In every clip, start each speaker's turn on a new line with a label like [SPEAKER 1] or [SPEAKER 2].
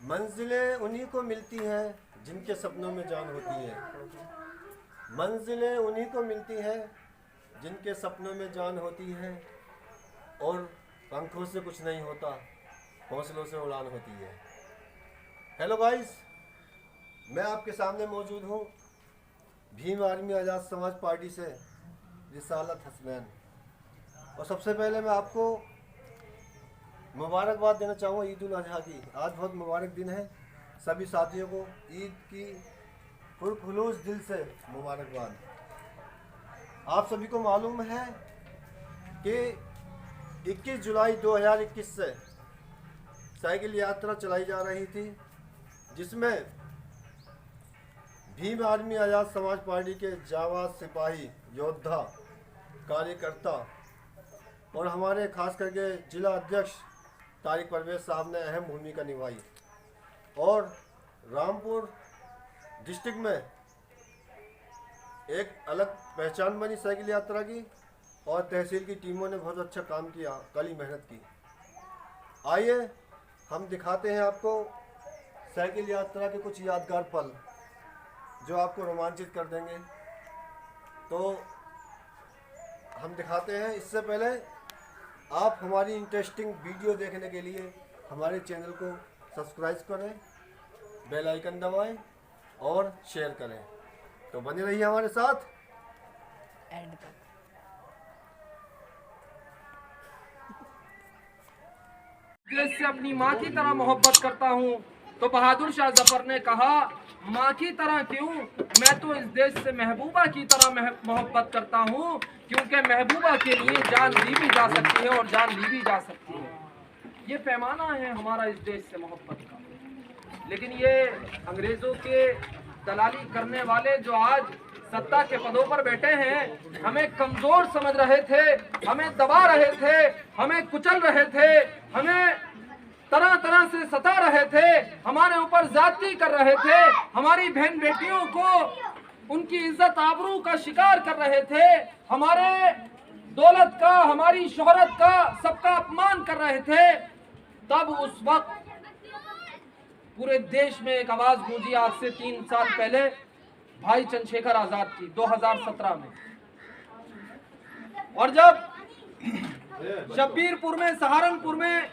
[SPEAKER 1] मंजिलें उन्हीं को मिलती हैं जिनके सपनों में जान होती है। मंजिलें उन्हीं को मिलती हैं जिनके सपनों में जान होती है। और पंखों से कुछ नहीं होता, हौसलों से उड़ान होती है। हेलो गाइस, मैं आपके सामने मौजूद हूँ भीम आर्मी आज़ाद समाज पार्टी से रिसालत हसनैन। और सबसे पहले मैं आपको मुबारकबाद देना चाहूँगा ईद उल अजहा की। आज बहुत मुबारक दिन है। सभी साथियों को ईद की पुरखुलूस दिल से मुबारकबाद। आप सभी को मालूम है कि 21 जुलाई 2021 से साइकिल यात्रा चलाई जा रही थी, जिसमें भीम आर्मी आज़ाद समाज पार्टी के जाबाज सिपाही, योद्धा, कार्यकर्ता और हमारे खास करके जिला अध्यक्ष तारिक परवेज साहब ने अहम भूमिका निभाई। और रामपुर डिस्ट्रिक्ट में एक अलग पहचान बनी साइकिल यात्रा की, और तहसील की टीमों ने बहुत अच्छा काम किया, कड़ी मेहनत की। आइए हम दिखाते हैं आपको साइकिल यात्रा के कुछ यादगार पल जो आपको रोमांचित कर देंगे। तो हम दिखाते हैं। इससे पहले आप हमारी इंटरेस्टिंग वीडियो देखने के लिए हमारे चैनल को सब्सक्राइब करें, बेल आइकन दबाएं और शेयर करें। तो बने रहिए हमारे साथ
[SPEAKER 2] एंड तक।
[SPEAKER 3] देश से अपनी माँ की तरह मोहब्बत करता हूँ। तो बहादुर शाह जफर ने कहा, माँ की तरह क्यों, मैं तो इस देश से महबूबा की तरह मोहब्बत करता हूँ, क्योंकि महबूबा के लिए जान दी भी जा सकती है और जान ली भी जा सकती है। ये पैमाना है हमारा इस देश से मोहब्बत का। लेकिन ये अंग्रेजों के दलाली करने वाले जो आज सत्ता के पदों पर बैठे हैं, हमें कमजोर समझ रहे थे, हमें दबा रहे थे, हमें कुचल रहे थे, हमें तरह तरह से सता रहे थे, हमारे ऊपर ज्यादती कर रहे थे, हमारी बहन बेटियों को उनकी इज्जत आबरू का शिकार कर रहे थे, हमारे दौलत का, हमारी शोहरत का, सबका अपमान कर रहे थे। तब उस वक्त पूरे देश में एक आवाज गूंजी, आज से 3 साल पहले, भाई चंद्रशेखर आजाद की, 2017 में। और जब शब्बीरपुर में, सहारनपुर में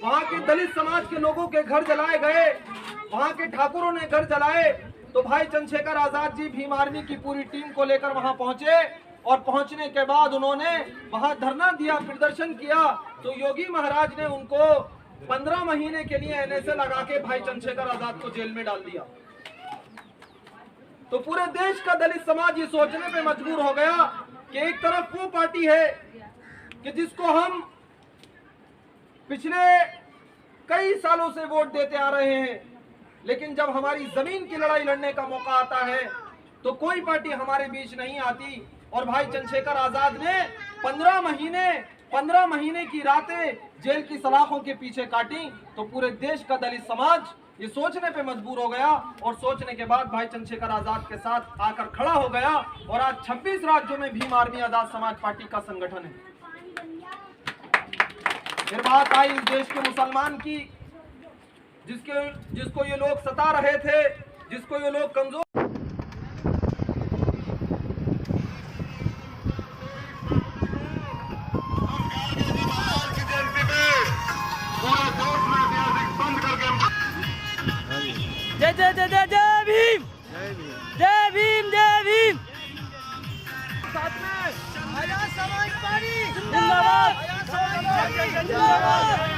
[SPEAKER 3] वहां के दलित समाज के लोगों के घर जलाए गए, वहां के ठाकुरों ने घर जलाए, तो भाई चंद्रशेखर आजाद जी भीम आर्मी की पूरी टीम को लेकर वहां पहुंचे। और पहुंचने के बाद उन्होंने वहां धरना दिया, प्रदर्शन किया। तो योगी महाराज ने उनको 15 महीने के लिए एनएसए लगा के भाई चंद्रशेखर आजाद को जेल में डाल दिया। तो पूरे देश का दलित समाज ये सोचने पे मजबूर हो गया कि एक तरफ वो पार्टी है कि जिसको हम पिछले कई सालों से वोट देते आ रहे हैं, लेकिन जब हमारी जमीन की लड़ाई लड़ने का मौका आता है तो कोई पार्टी हमारे बीच नहीं आती। और भाई चंद्रशेखर आजाद ने 15 महीने की रातें जेल की सलाखों के पीछे काटी। तो पूरे देश का दलित समाज ये सोचने पे मजबूर हो गया, और सोचने के बाद भाई चंद्रशेखर आजाद के साथ आकर खड़ा हो गया। और आज 26 राज्यों में भीम आर्मी आजाद समाज पार्टी का संगठन है। फिर बात आई इस देश के मुसलमान की, जिसको ये लोग सता रहे थे, जिसको ये लोग कमजोर
[SPEAKER 2] जय जय जय जय जय भीम, जय भीम, जय भीम।
[SPEAKER 3] साथ में
[SPEAKER 2] आजाद समाज पार्टी जिंदाबाद, आजाद समाज पार्टी जिंदाबाद।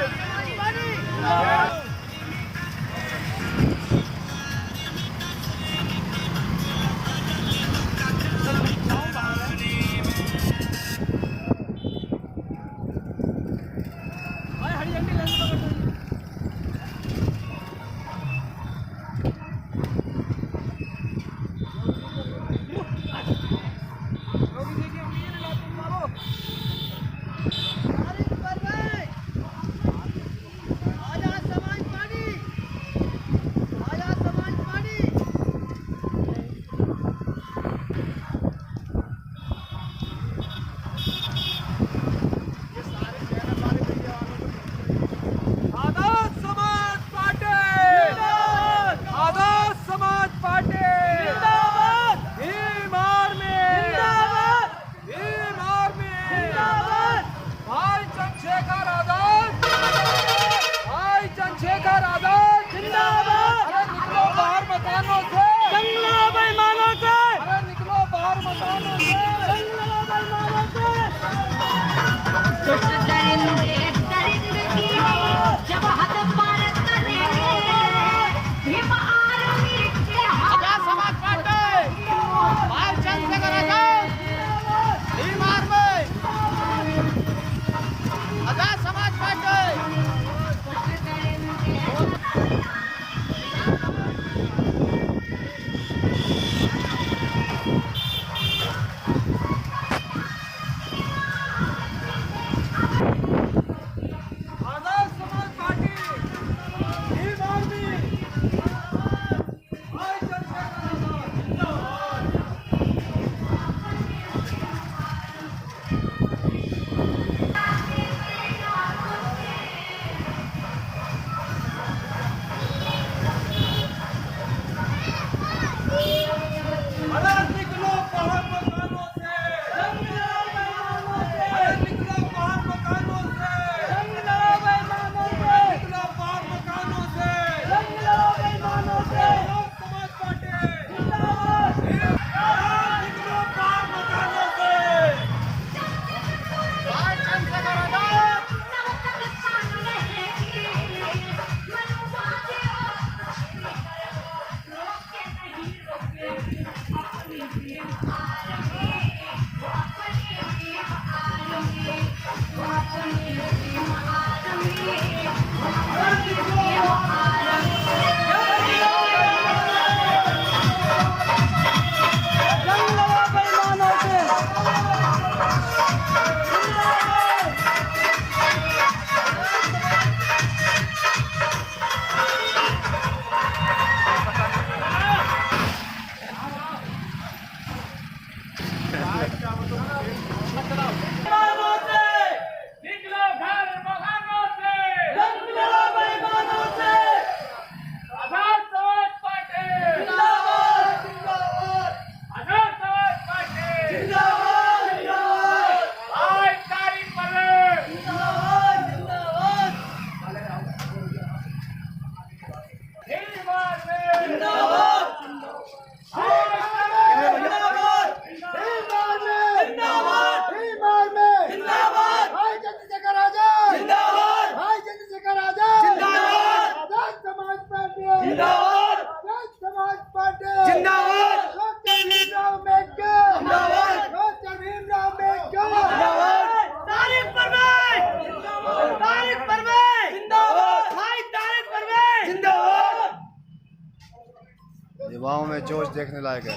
[SPEAKER 1] युवाओं में जोश देखने लायक है।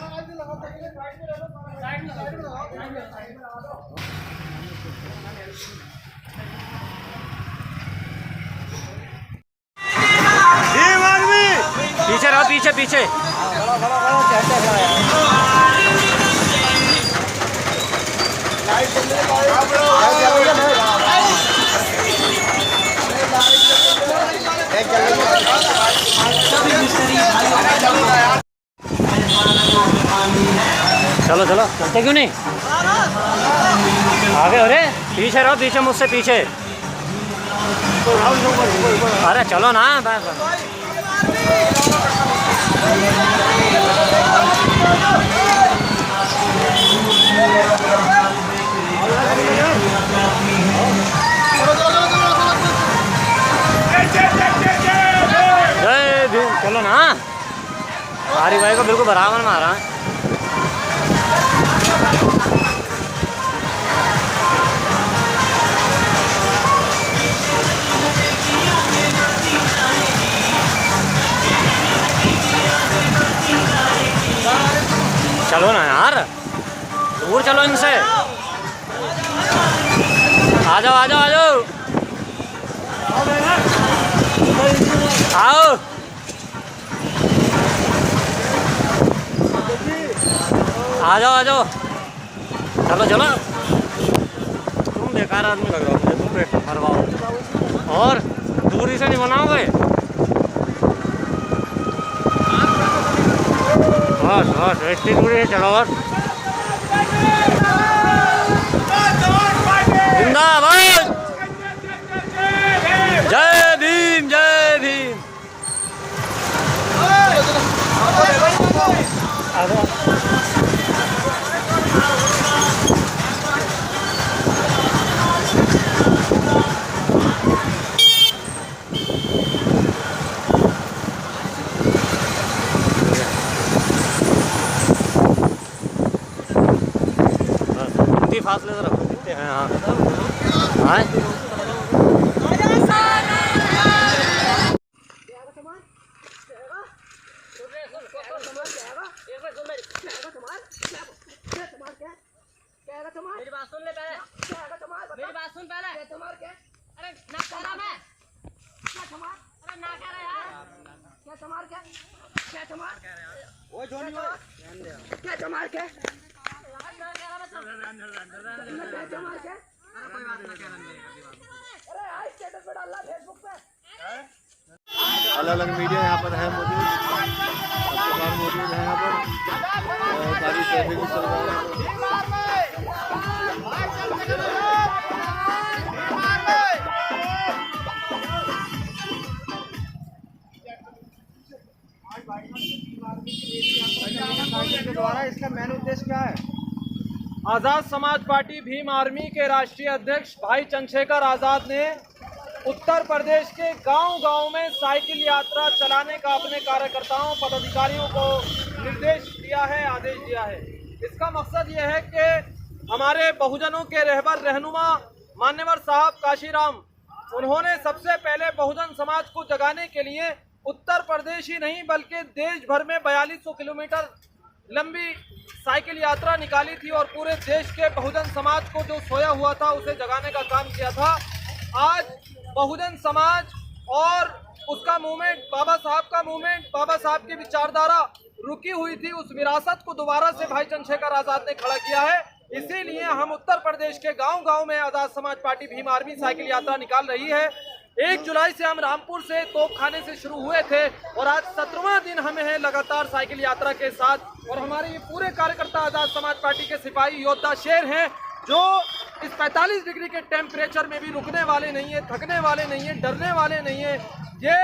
[SPEAKER 2] पीछे रहो, पीछे पीछे। चलो चलो, चलते क्यों नहीं? आगे हो रे, पीछे रहो, पीछे मुझसे पीछे। अरे चलो ना। जय भीम, चलो ना। हमारी भाई को बिल्कुल बराबर मारा। चलो ना यार, दूर चलो इनसे। आ जाओ आ जाओ आ जाओ, आओ। आ जाओ आ जाओ, चलो चलो। तुम बेकार आदमी लग रहा हो मुझे, तुम पेट भरवाओ और दूरी से नहीं बनाओगे। बस बस, इतनी दूरी है, चलो। और जिंदाबाद, जय भीम जय भीम। फासले से रख देते हैं। हाँ
[SPEAKER 4] मेरी बात सुन ले पहले। मेरी बात सुन पहले। अरे ना कह रहा मैं। अरे ना कह रहा यार।
[SPEAKER 5] वो जोनी वो
[SPEAKER 4] ना कह रहा मैं।
[SPEAKER 5] कोई बात ना कह रहा।
[SPEAKER 1] अलग अलग मीडिया यहाँ पर है मौजूद, पत्रकार मौजूद है यहाँ पर और काफ़ी ट्रैफिक भी चल रहा है।
[SPEAKER 5] द्वारा इसका मेन उद्देश्य क्या है?
[SPEAKER 3] आज़ाद समाज पार्टी भीम आर्मी के राष्ट्रीय अध्यक्ष भाई चंद्रशेखर आज़ाद ने उत्तर प्रदेश के गांव-गांव में साइकिल यात्रा चलाने का अपने कार्यकर्ताओं पदाधिकारियों को निर्देश दिया है, आदेश दिया है। इसका मकसद ये है कि हमारे बहुजनों के रहबर रहनुमा मान्यवर साहब काशीराम, उन्होंने सबसे पहले बहुजन समाज को जगाने के लिए उत्तर प्रदेश ही नहीं बल्कि देश भर में 4200 किलोमीटर लंबी साइकिल यात्रा निकाली थी और पूरे देश के बहुजन समाज को जो सोया हुआ था उसे जगाने का काम किया था। आज बहुजन समाज और उसका मूवमेंट, बाबा साहब का मूवमेंट, बाबा साहब की विचारधारा रुकी हुई थी, उस विरासत को दोबारा से भाई चंद्रशेखर आज़ाद ने खड़ा किया है। इसीलिए हम उत्तर प्रदेश के गांव-गांव में आज़ाद समाज पार्टी भीम आर्मी साइकिल यात्रा निकाल रही है। 1 जुलाई से हम रामपुर से तोपखाने से शुरू हुए थे और आज 17वां दिन हमें है लगातार साइकिल यात्रा के साथ। और हमारे ये पूरे कार्यकर्ता आज़ाद समाज पार्टी के सिपाही योद्धा शेर हैं जो इस 45 डिग्री के टेम्परेचर में भी रुकने वाले नहीं है, थकने वाले नहीं है, डरने वाले नहीं है। ये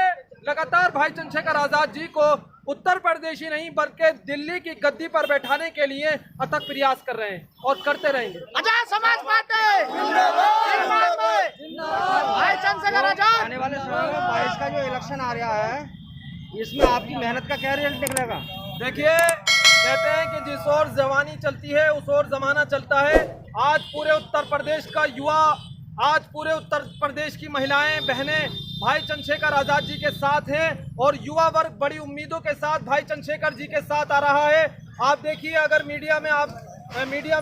[SPEAKER 3] लगातार भाई चंद्रशेखर आज़ाद जी को उत्तर प्रदेश ही नहीं बल्कि दिल्ली की गद्दी पर बैठाने के लिए अथक प्रयास कर रहे हैं और करते रहेंगे।
[SPEAKER 4] आज़ाद समाज पार्टी जिंदाबाद। भाई चंद्रशेखर आज़ाद।
[SPEAKER 5] आने वाले समय में 22 का जो इलेक्शन आ रहा है, इसमें आपकी मेहनत का क्या रिजल्ट निकलेगा?
[SPEAKER 3] देखिए, कहते हैं कि जिस ओर जवानी चलती है उस ओर जमाना चलता है। आज पूरे उत्तर प्रदेश का युवा, आज पूरे उत्तर प्रदेश की महिलाएं, बहनें भाई चंद्रशेखर आज़ाद जी के साथ हैं और युवा वर्ग बड़ी उम्मीदों के साथ भाई चंद्रशेखर जी के साथ आ रहा है। आप देखिए, अगर मीडिया में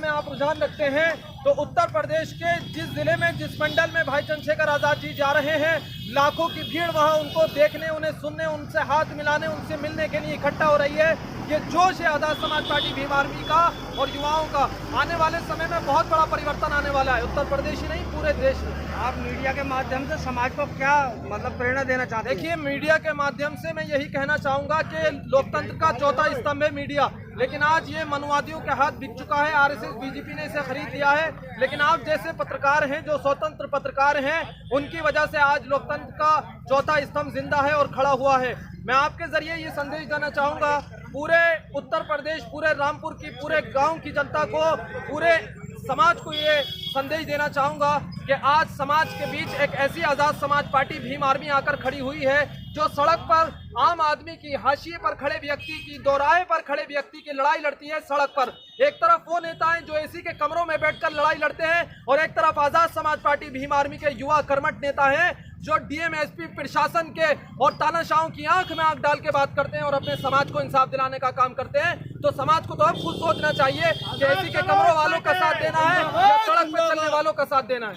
[SPEAKER 3] आप रुझान रखते हैं तो उत्तर प्रदेश के जिस जिले में, जिस मंडल में भाई चंद्रशेखर आज़ाद जी जा रहे हैं, लाखों की भीड़ वहां उनको देखने, उन्हें सुनने, उनसे हाथ मिलाने, उनसे मिलने के लिए इकट्ठा हो रही है। ये जोश है आज़ाद समाज पार्टी भीम आर्मी का और युवाओं का। आने वाले समय में बहुत बड़ा परिवर्तन आने वाला है, उत्तर प्रदेश ही नहीं पूरे देश में।
[SPEAKER 5] आप मीडिया के माध्यम से समाज को क्या मतलब प्रेरणा देना चाहते हैं?
[SPEAKER 3] देखिए, मीडिया के माध्यम से मैं यही कहना चाहूँगा कि लोकतंत्र का चौथा स्तंभ है मीडिया, लेकिन आज ये मनुवादियों के हाथ बिक चुका है। आरएसएस बीजेपी ने इसे खरीद लिया है, लेकिन आप जैसे पत्रकार हैं, जो स्वतंत्र पत्रकार हैं, उनकी वजह से आज लोकतंत्र का चौथा स्तंभ जिंदा है और खड़ा हुआ है। मैं आपके जरिए ये संदेश देना चाहूँगा पूरे उत्तर प्रदेश, पूरे रामपुर की, पूरे गांव की जनता को, पूरे समाज को ये संदेश देना चाहूँगा कि आज समाज के बीच एक ऐसी आज़ाद समाज पार्टी भीम आर्मी आकर खड़ी हुई है जो सड़क पर आम आदमी की, हाशिए पर खड़े व्यक्ति की, दोराहे पर खड़े व्यक्ति की लड़ाई लड़ती है सड़क पर। एक तरफ वो नेता हैं जो एसी के कमरों में बैठकर लड़ाई लड़ते हैं और एक तरफ आज़ाद समाज पार्टी भीम आर्मी के युवा कर्मठ नेता हैं जो डीएम एसपी प्रशासन के और तानाशाहों की आंख में आंख डाल के बात करते हैं और अपने समाज को इंसाफ दिलाने का काम करते हैं। तो समाज को तो अब खुद सोचना चाहिए कि एसी के कमरों वालों का साथ देना है या सड़क पर चलने वालों का साथ देना है।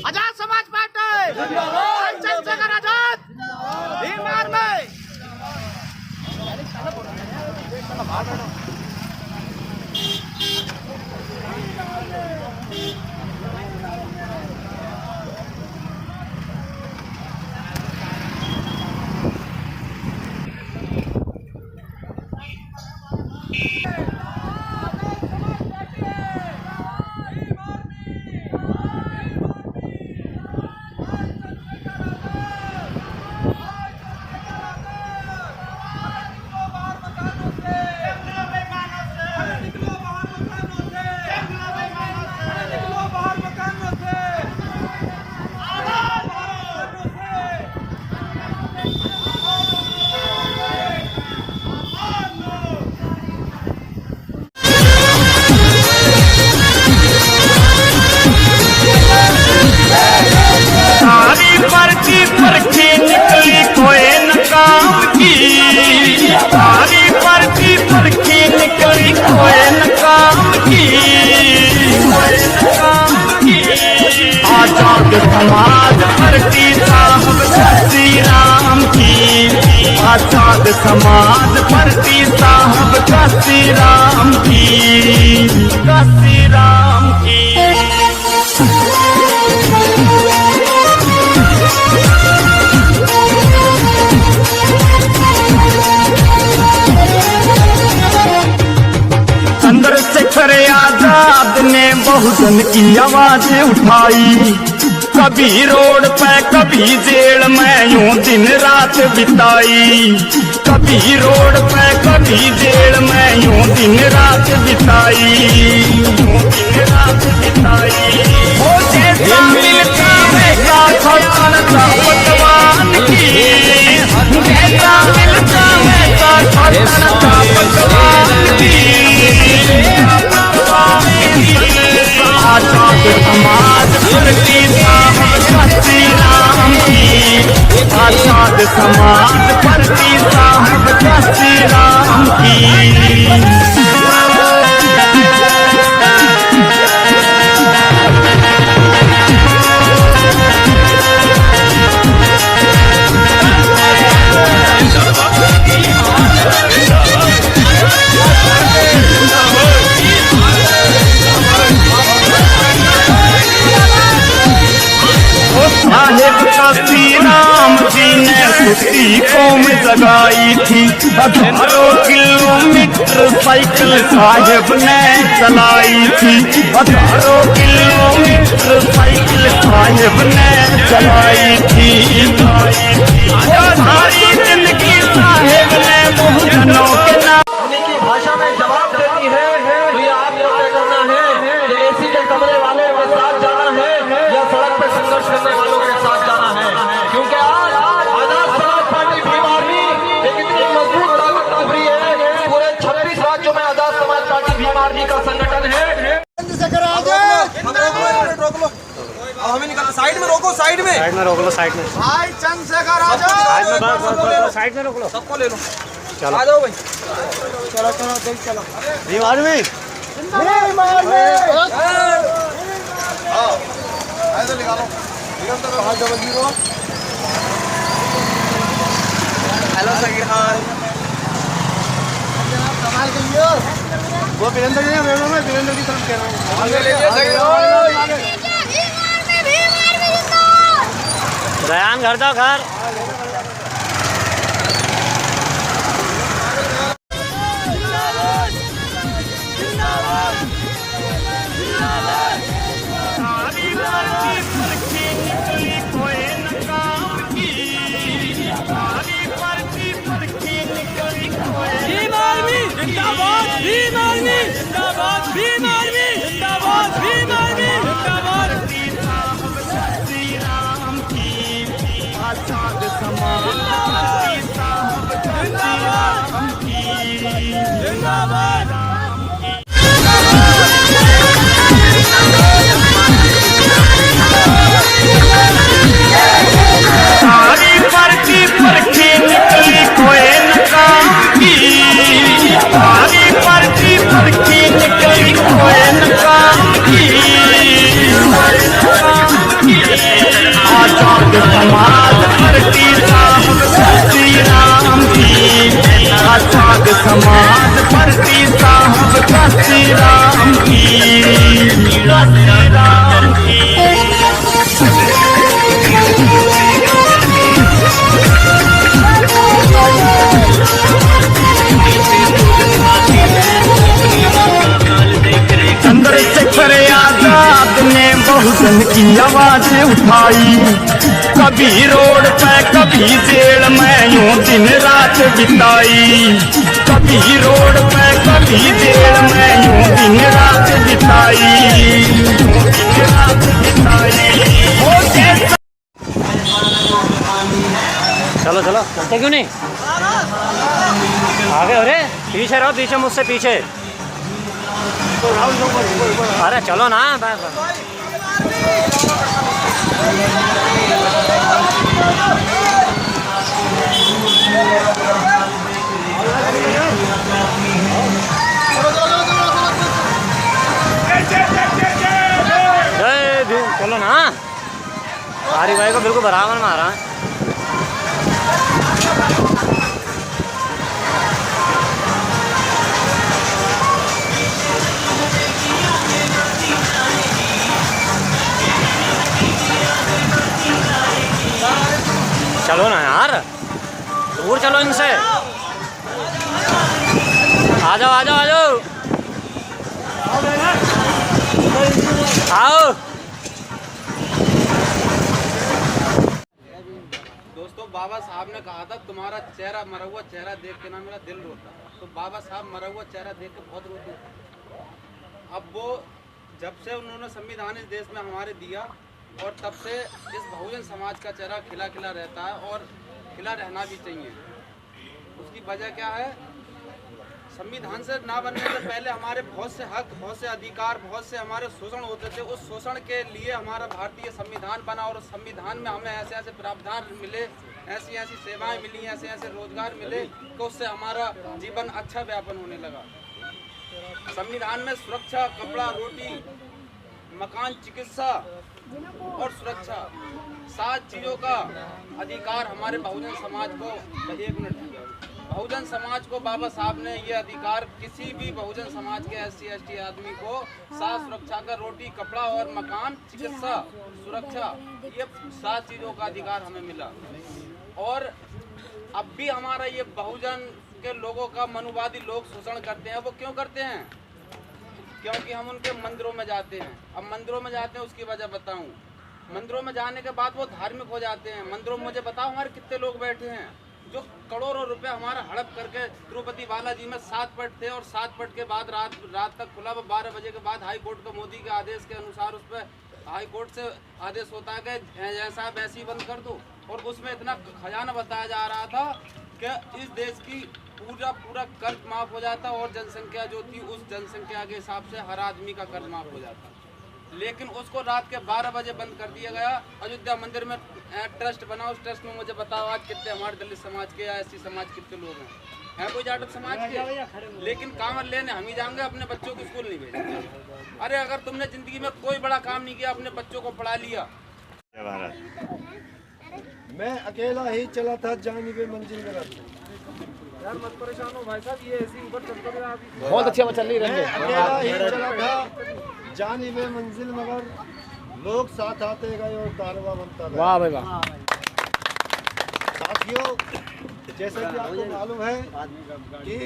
[SPEAKER 4] आज़ाद समाज पार्टी जिंदाबाद। चंद्रशेखर आज़ाद भीम आर्मी।
[SPEAKER 6] समाज भरती साहब श्री राम की, आजाद समाज भरती साहब श्री राम की, श्री राम की। चंद्रशेखर आजाद ने बहुजन की आवाज उठाई, कभी रोड पे कभी जेल में यूं दिन रात बिताई, कभी रोड पे कभी जेल में यूं दिन रात बिताई, यूं दिन रात बिताई। वो जैसा मिलता है पहचान था पकवान की, जैसा मिलता है पहचान था पकवान की। आजाद समाज भरती साहब श्री राम की, आजाद समाज भरती साहब श्री राम की। श्री राम जी ने खुशी कौम जगाई थी, हजारों किलोमीटर साइकिल साहेब ने चलाई थी, हजारों किलोमीटर साइकिल साहेब ने चलाई थी। सारी जिंदगी साहेब ने बहुजनों के नाम
[SPEAKER 3] की भाषा में जवाब देती है, तो ये आपको तय करना है कि एसी के कमरे वालों के साथ जाना है या सड़क पर संघर्ष करने वालों के साथ जाना है। क्योंकि आज आजाद समाज पार्टी भीम आर्मी एक इतनी मजबूत ताकत उभरी है, पूरे 26 राज्यों में आजाद समाज पार्टी भीम आर्मी का संगठन है।
[SPEAKER 5] हमें निकाल, साइड में रोको, साइड में
[SPEAKER 2] रोक लो, साइड में
[SPEAKER 5] भाई चंद्रशेखर आजाद,
[SPEAKER 2] साइड में रोक लो,
[SPEAKER 5] सबको ले लो।
[SPEAKER 2] चलो
[SPEAKER 5] आ जाओ भाई, चलो चलो देख चलो।
[SPEAKER 2] भीम आर्मी
[SPEAKER 5] ऐसे निकालो। हेलो सगीर खान, कमाल के लिए वो वीरेंद्र जी, वीरेंद्र की तरफ कह रहा हूँ।
[SPEAKER 2] दयान घर जाओ, घर
[SPEAKER 7] जिंदाबाद भीम आर्मी, जिंदाबाद भीम आर्मी, जिंदाबाद भीम आर्मी, जिंदाबाद।
[SPEAKER 6] श्री राम की, आजाद समाज
[SPEAKER 7] जिंदाबाद।
[SPEAKER 6] सारी भर्ती परखी निकली कोई नकाम की, सारी भर्ती परखी निकली कोई नकाम की। आजाद समाज भरती साहब श्री राम की, आजाद समाज भरती साहब श्री राम की, श्री राम की। चंद्रशेखर आजाद ने बहुजन की आवाज उठाई, कभी रोड पे कभी जेल में यूं दिन रात बिताई, कभी रोड पे कभी जेल में यूं दिन रात बिताई, यूं दिन रात बिताई।
[SPEAKER 2] चलो चलो, चलते क्यों नहीं? आगे, अरे पीछे रहो, पीछे मुझसे पीछे। अरे चलो ना, जय भीम, चलो ना। हमारी भाई को बिल्कुल बराबर मारा है। चलो ना यार, दूर चलो इनसे। आ जाओ आ जाओ आ जाओ, आओ।
[SPEAKER 8] दोस्तों, बाबा साहब ने कहा था तुम्हारा चेहरा, मरा हुआ चेहरा देख के ना मेरा दिल रोता। तो बाबा साहब मरा हुआ चेहरा देख के बहुत रोते थे। अब वो जब से उन्होंने संविधान इस देश में हमारे दिया, और तब से इस बहुजन समाज का चेहरा खिला खिला रहता है, और खिला रहना भी चाहिए। उसकी वजह क्या है? संविधान से ना बनने से पहले हमारे बहुत से हक, बहुत से अधिकार, बहुत से हमारे शोषण होते थे। उस शोषण के लिए हमारा भारतीय संविधान बना, और उस संविधान में हमें ऐसे ऐसे प्रावधान मिले, ऐसी ऐसी सेवाएं मिली, ऐसे ऐसे रोजगार मिले कि उससे हमारा जीवन अच्छा व्यापन होने लगा। संविधान में सुरक्षा, कपड़ा, रोटी, मकान, चिकित्सा और सुरक्षा, 7 चीज़ों का अधिकार हमारे बहुजन समाज को, एक मिनट, बहुजन समाज को बाबा साहब ने ये अधिकार, किसी भी बहुजन समाज के SC ST आदमी को 7 सुरक्षा का, रोटी, कपड़ा और मकान, चिकित्सा, सुरक्षा, ये 7 चीज़ों का अधिकार हमें मिला। और अब भी हमारा ये बहुजन के लोगों का मनुवादी लोग शोषण करते हैं। वो क्यों करते हैं? क्योंकि हम उनके मंदिरों में जाते हैं। अब मंदिरों में जाते हैं, उसकी वजह बताऊं। मंदिरों में जाने के बाद वो धार्मिक हो जाते हैं। मंदिरों में मुझे बताओ हमारे कितने लोग बैठे हैं जो करोड़ों रुपए हमारा हड़प करके तिरुपति बालाजी में 7 पट थे, और 7 पट के बाद रात तक खुला। 12 बजे के बाद हाई कोर्ट का, मोदी के आदेश के अनुसार, उस पर हाई कोर्ट से आदेश होता है कि ऐसा वैसे ही बंद कर दो। और उसमें इतना खजाना बताया जा रहा था कि इस देश की पूरा कर्ज माफ हो जाता, और जनसंख्या जो थी उस जनसंख्या के हिसाब से हर आदमी का कर्ज माफ हो जाता। लेकिन उसको रात के 12 बजे बंद कर दिया गया। अयोध्या मंदिर में ट्रस्ट बना, उस ट्रस्ट में मुझे बताओ आज कितने हमारे दलित समाज के या SC समाज कितने लोग हैं कोई जाटव समाज के? लेकिन कांवर लेने हम ही जाएंगे, अपने बच्चों को स्कूल नहीं भेजेंगे। अरे अगर तुमने जिंदगी में कोई बड़ा काम नहीं किया, अपने बच्चों को पढ़ा लिया।
[SPEAKER 1] मैं अकेला ही चला था जानिबे मंजिल में।
[SPEAKER 3] यार मत परेशान हो भाई साहब, ये ऐसी ऊपर चलते रहे आप।
[SPEAKER 5] बहुत अच्छे चल रही
[SPEAKER 1] मैं अकेला ही चला था जानिबे मंजिल, मगर लोग साथ आते गए और कारवां बनता गया।
[SPEAKER 5] वाह भाई वाह।
[SPEAKER 1] साथियों, जैसा कि आपको मालूम है कि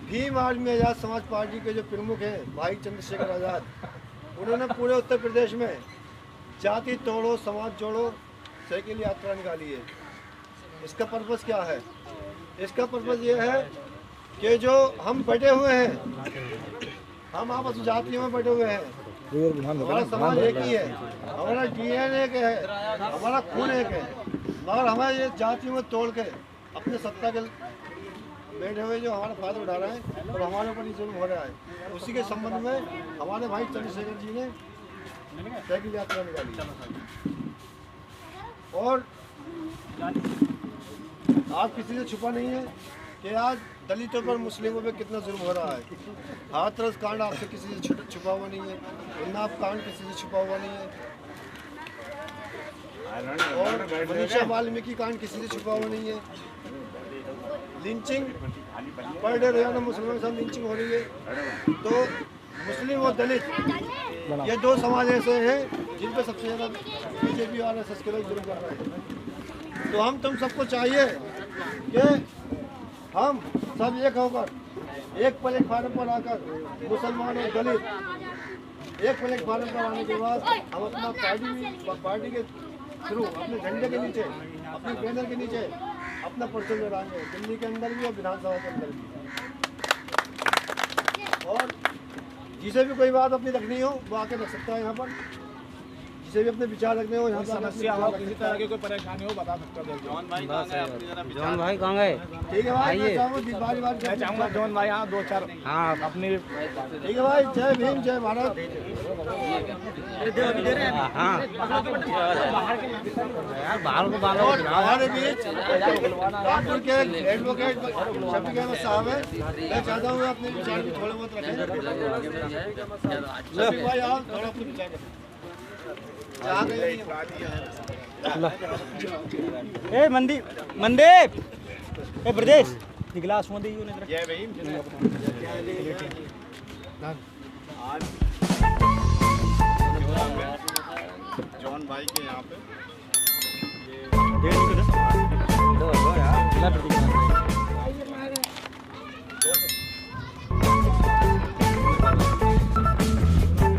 [SPEAKER 1] भीम आर्मी आज़ाद समाज पार्टी के जो प्रमुख हैं भाई चंद्रशेखर आज़ाद, उन्होंने पूरे उत्तर प्रदेश में जाति तोड़ो समाज जोड़ो साइकिल यात्रा निकाली है। इसका पर्पस क्या है? इसका पर्पस ये है कि जो हम बटे हुए हैं, हम आपस जातियों में बटे हुए हैं, हमारा समाज एक ही है, हमारा DNA एक है, हमारा खून एक है, मगर हमें ये जातियों में तोड़ के अपने सत्ता के बैठे हुए जो हमारा फायदा उठा रहे हैं और हमारे ऊपर जुल्म हो रहा है, उसी के संबंध में हमारे भाई चंद्रशेखर जी ने साइकिल यात्रा निकाली। और आज किसी से छुपा नहीं है कि आज दलितों पर, मुस्लिमों पे कितना जुल्म हो रहा है। हाथरस कांड आपसे किसी से छुपा हुआ नहीं है, उन्नाव कांड किसी से छुपा हुआ नहीं है, और मनीषा वाल्मीकि कांड किसी से छुपा हुआ नहीं है। लिंचिंग पर डे रोजाना मुसलमानों के साथ लिंचिंग हो रही है। तो मुस्लिम और दलित ये 2 समाज ऐसे हैं जिन पर सबसे ज़्यादा BJP और RSS के लोग जुल्म कर रहे हैं। तो हम तुम सबको चाहिए कि हम सब एक होकर, एक प्लेटफार्म पर आकर, मुसलमान और दलित एक प्लेटफार्म पर आने के बाद हम अपना पार्टी के थ्रू अपने झंडे के नीचे, अपने बैनर के नीचे अपना पर्चल लड़ाएंगे, दिल्ली के अंदर भी और विधानसभा के अंदर भी। और जिसे भी कोई बात अपनी रखनी हो वो आके रख सकता है यहाँ पर, जिसे भी अपने विचार रखने हो यहाँ पर समस्या हो, किसी तरह की कोई परेशानी हो बता सकता है।
[SPEAKER 2] जॉन भाई कहाँ गए?
[SPEAKER 1] ठीक है भाई, मैं चाहूँगा
[SPEAKER 5] जॉन भाई यहाँ 2-4
[SPEAKER 2] हाँ
[SPEAKER 5] अपनी।
[SPEAKER 1] ठीक है भाई, जय भीम जय भारत।
[SPEAKER 2] हाँ यार, बाल को बाल
[SPEAKER 1] हमारे बीच कानपुर के एडवोकेट शफीक अहमद साहब है। मैं चाहता हूँ अपने विचार भी थोड़े बहुत रखें। शफीक भाई आप थोड़ा अपने विचार रखें।
[SPEAKER 5] ए मनदीप ए प्रदेश गिलास हो दीजिए उन्हें
[SPEAKER 6] जय भीम। जॉन भाई के यहाँ पे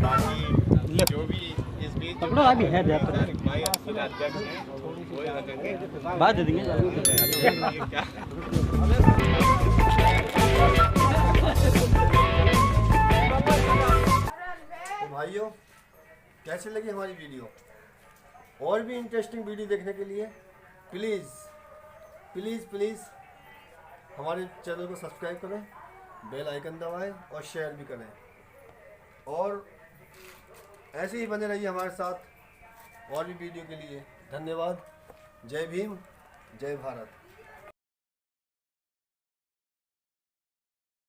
[SPEAKER 6] बाकी जो भी इस बीच
[SPEAKER 5] पकड़ो अभी है
[SPEAKER 6] भाई आपके अध्यक्ष हैं वो रखेंगे
[SPEAKER 5] बात दे देंगे
[SPEAKER 6] क्या
[SPEAKER 1] तो भाइयों, कैसे लगी हमारी वीडियो? और भी इंटरेस्टिंग वीडियो देखने के लिए प्लीज़ प्लीज़ प्लीज़ हमारे चैनल को सब्सक्राइब करें, बेल आइकन दबाएं और शेयर भी करें। और ऐसे ही बने रहिए हमारे साथ और भी वीडियो के लिए। धन्यवाद। जय भीम, जय भारत।